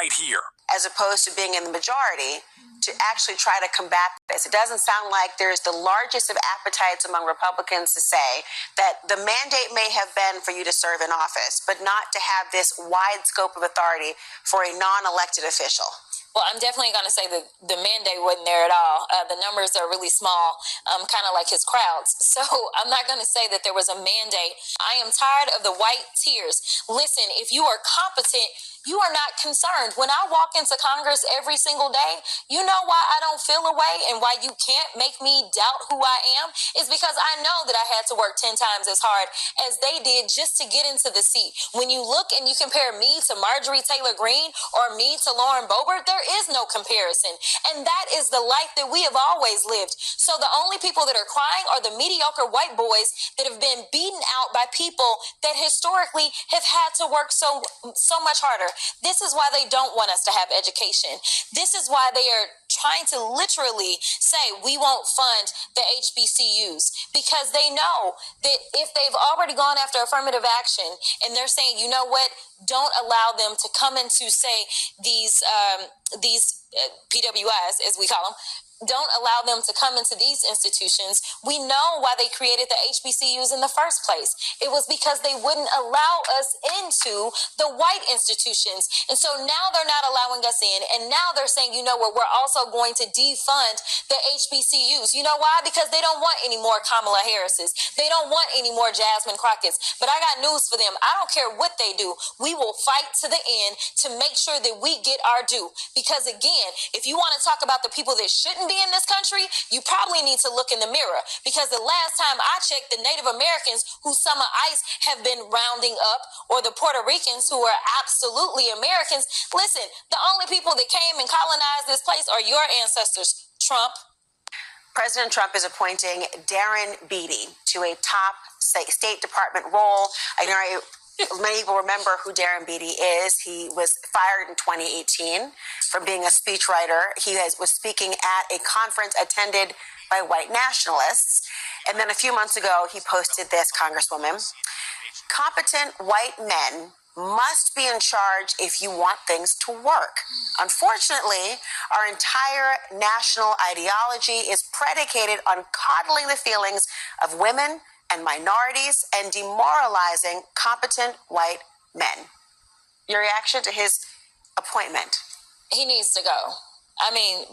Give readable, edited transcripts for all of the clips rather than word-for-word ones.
right here. As opposed to being in the majority, to actually try to combat this. It doesn't sound like there's the largest of appetites among Republicans to say that the mandate may have been for you to serve in office, but not to have this wide scope of authority for a non-elected official. Well, I'm definitely going to say that the mandate wasn't there at all. The numbers are really small, kind of like his crowds. So I'm not going to say that there was a mandate. I am tired of the white tears. Listen, if you are competent, you are not concerned. When I walk into Congress every single day, you know why I don't feel away and why you can't make me doubt who I am? Is because I know that I had to work 10 times as hard as they did just to get into the seat. When you look and you compare me to Marjorie Taylor Greene or me to Lauren Boebert, there is no comparison. And that is the life that we have always lived. So the only people that are crying are the mediocre white boys that have been beaten out by people that historically have had to work so much harder. This is why they don't want us to have education. This is why they are trying to literally say we won't fund the HBCUs, because they know that if they've already gone after affirmative action and they're saying, you know what, don't allow them to come into, say, these PWIs, as we call them, don't allow them to come into these institutions. We know why they created the HBCUs in the first place. It was because they wouldn't allow us into the white institutions. And so now they're not allowing us in. And now they're saying, you know what, we're also going to defund the HBCUs. You know why? Because they don't want any more Kamala Harrises. They don't want any more Jasmine Crockett's. But I got news for them. I don't care what they do. We will fight to the end to make sure that we get our due. Because again, if you want to talk about the people that shouldn't be in this country, you probably need to look in the mirror, because the last time I checked, the Native Americans who summer ICE have been rounding up, or the Puerto Ricans who are absolutely Americans, listen, the only people that came and colonized this place are your ancestors, Trump. President Trump is appointing Darren Beattie to a top State Department role. I know many people remember who Darren Beattie is. He was fired in 2018 from being a speechwriter. He was speaking at a conference attended by white nationalists. And then a few months ago, he posted this, Congresswoman: competent white men must be in charge if you want things to work. Unfortunately, our entire national ideology is predicated on coddling the feelings of women and minorities and demoralizing competent white men. Your reaction to his appointment? He needs to go. I mean,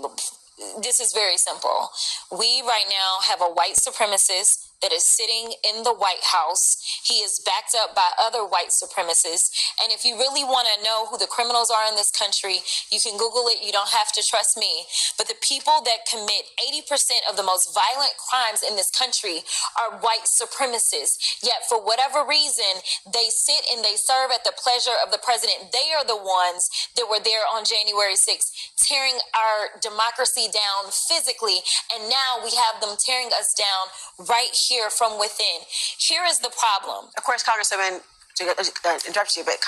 this is very simple. We right now have a white supremacist that is sitting in the White House. He is backed up by other white supremacists. And if you really want to know who the criminals are in this country, you can Google it. You don't have to trust me. But the people that commit 80% of the most violent crimes in this country are white supremacists. Yet for whatever reason, they sit and they serve at the pleasure of the president. They are the ones that were there on January 6th, tearing our democracy down physically. And now we have them tearing us down right here from within. Here is the problem. Of course, Congresswoman, to interrupt you, but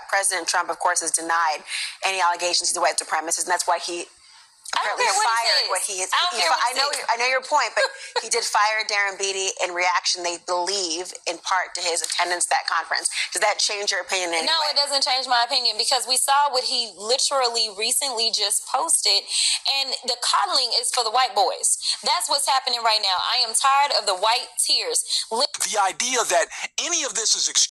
President Trump, of course, has denied any allegations he's a white supremacist, and that's why he apparently fired what he is. I know your point, but he did fire Darren Beattie in reaction, they believe, in part to his attendance at that conference. Does that change your opinion in any No, way? it doesn't change my opinion, because we saw what he literally recently just posted, and the coddling is for the white boys. That's what's happening right now. I am tired of the white tears. The idea that any of this is